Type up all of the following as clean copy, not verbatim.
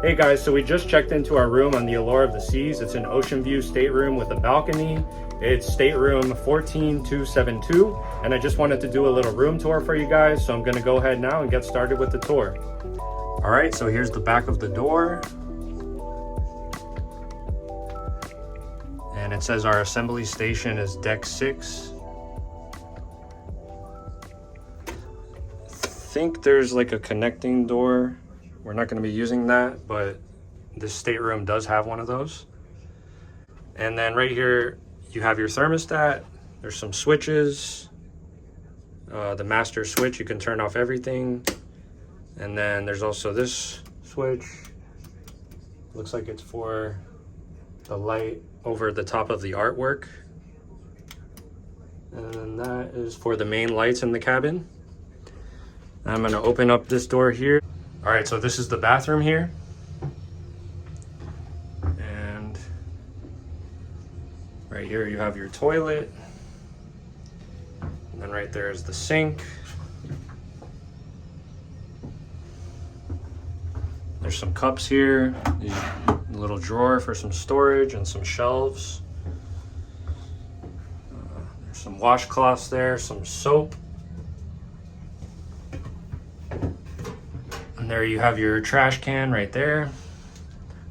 Hey guys, so we just checked into our room on the Allure of the Seas. It's an ocean view stateroom with a balcony. It's stateroom 14272, and I just wanted to do a little room tour for you guys, so I'm gonna go ahead now and get started with the tour. All right, so here's the back of the door. And it says our assembly station is deck 6. I think there's like a connecting door. We're not going to be using that, but this stateroom does have one of those. And then right here, you have your thermostat. There's some switches. The master switch, you can turn off everything. And then there's also this switch. Looks like it's for the light over the top of the artwork. And then that is for the main lights in the cabin. I'm going to open up this door here. All right, so this is the bathroom here. And right here you have your toilet. And then right there is the sink. There's some cups here, a little drawer for some storage and some shelves. There's some washcloths there, some soap. And there you have your trash can right there,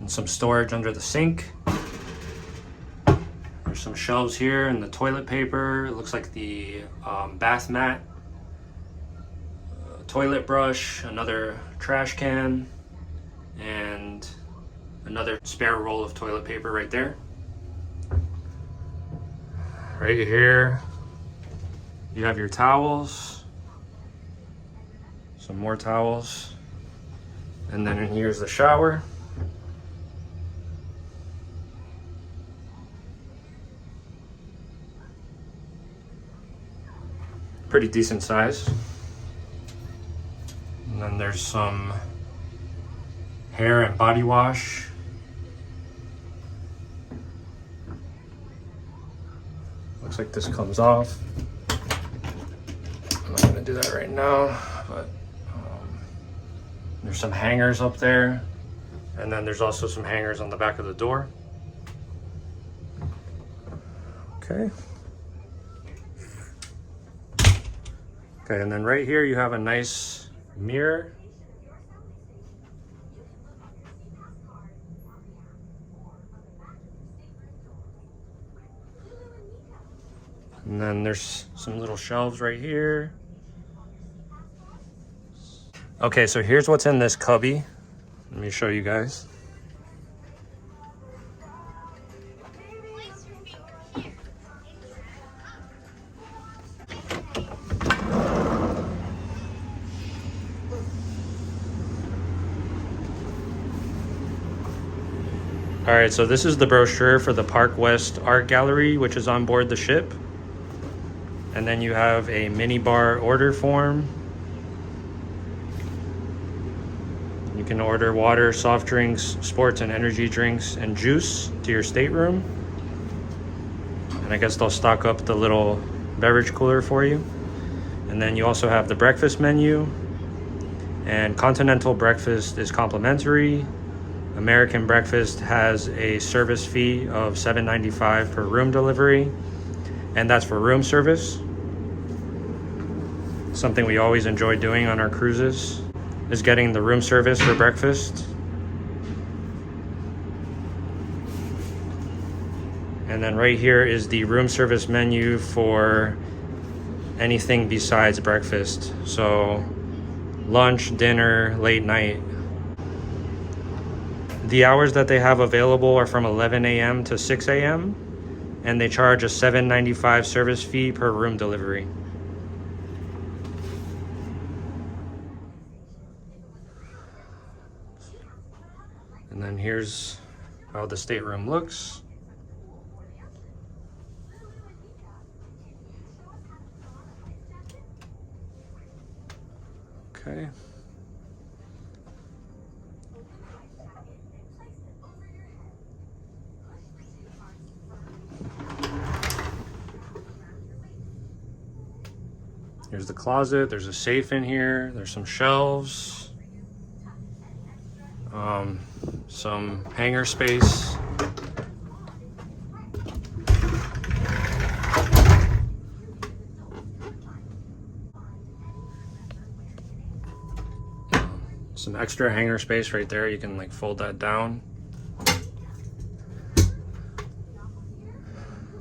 and some storage under the sink. There's some shelves here and the toilet paper. It looks like the bath mat, toilet brush, another trash can, and another spare roll of toilet paper right there. Right here, you have your towels, some more towels. And then here's the shower. Pretty decent size. And then there's some hair and body wash. Looks like this comes off. I'm not gonna do that right now, but there's some hangers up there, and then there's also some hangers on the back of the door. Okay. Okay, and then right here you have a nice mirror. And then there's some little shelves right here. Okay, so here's what's in this cubby. Let me show you guys. All right, so this is the brochure for the Park West Art Gallery, which is on board the ship. And then you have a mini bar order form. You can order water, soft drinks, sports and energy drinks, and juice to your stateroom. And I guess they'll stock up the little beverage cooler for you. And then you also have the breakfast menu. And continental breakfast is complimentary. American breakfast has a service fee of $7.95 per room delivery. And that's for room service. Something we always enjoy doing on our cruises is getting the room service for breakfast. And then right here is the room service menu for anything besides breakfast. So lunch, dinner, late night. The hours that they have available are from 11 a.m. to 6 a.m. and they charge a $7.95 service fee per room delivery. And then here's how the stateroom looks. Okay. Here's the closet. There's a safe in here. There's some shelves. some hanger space. Some extra hanger space right there. You can like fold that down.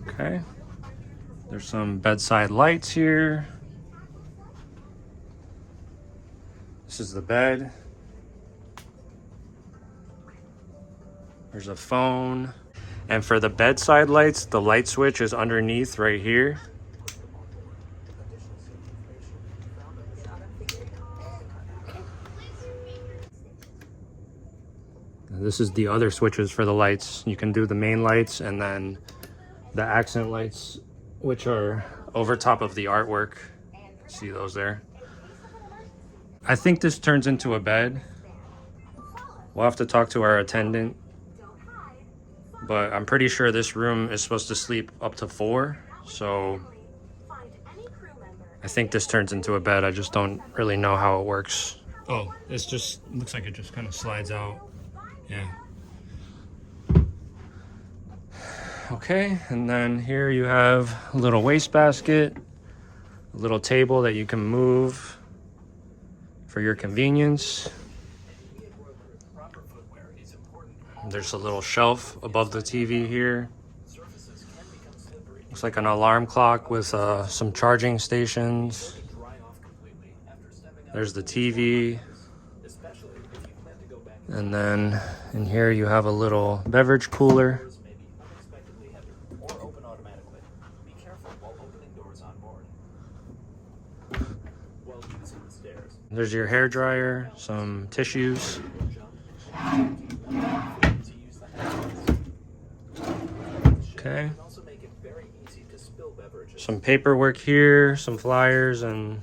Okay. There's some bedside lights here. This is the bed. There's a phone. And for the bedside lights, the light switch is underneath right here. This is the other switches for the lights. You can do the main lights and then the accent lights, which are over top of the artwork. See those there? I think this turns into a bed. We'll have to talk to our attendant, but I'm pretty sure this room is supposed to sleep up to 4. So I think this turns into a bed. I just don't really know how it works. Oh, it's just, looks like it just kind of slides out. Yeah. Okay, and then here you have a little wastebasket, a little table that you can move for your convenience. There's a little shelf above the TV here. Looks like an alarm clock with some charging stations. There's the TV. And then in here you have a little beverage cooler. There's your hair dryer, some tissues. Okay. Some paperwork here, some flyers and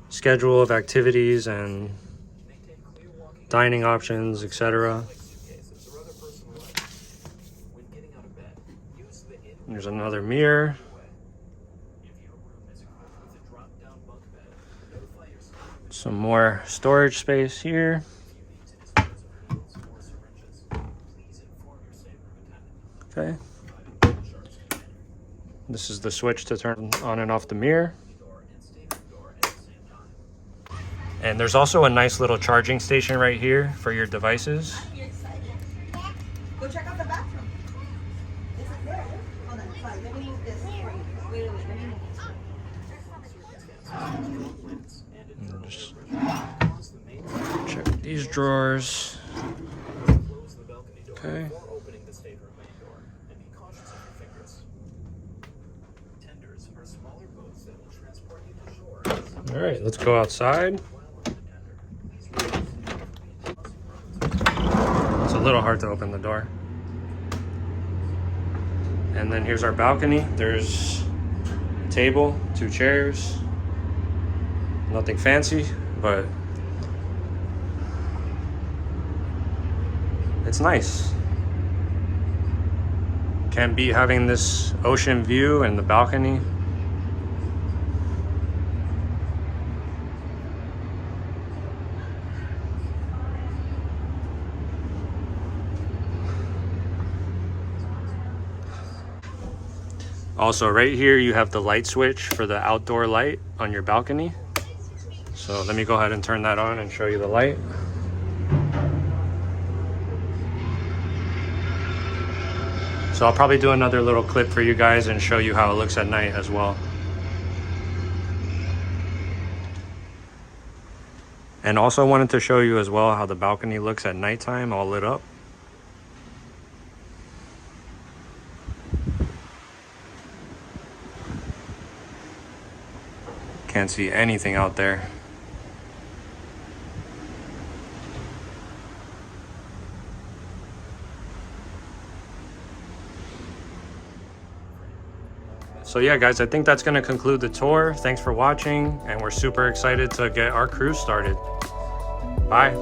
schedule of activities and dining options, etc. There's another mirror. Some more storage space here. Okay. This is the switch to turn on and off the mirror. And there's also a nice little charging station right here for your devices. Go check out the bathroom. Is it there? Hold on, sorry. Let me move this. Wait. Just check these drawers. Okay. All right, let's go outside. It's a little hard to open the door. And then here's our balcony. There's a table, 2 chairs. Nothing fancy, but it's nice. Can't beat having this ocean view and the balcony. Also, right here you have the light switch for the outdoor light on your balcony. So let me go ahead and turn that on and show you the light. So I'll probably do another little clip for you guys and show you how it looks at night as well. And also wanted to show you as well how the balcony looks at nighttime, all lit up. Can't see anything out there. So yeah, guys, I think that's going to conclude the tour. Thanks for watching, and we're super excited to get our cruise started. Bye.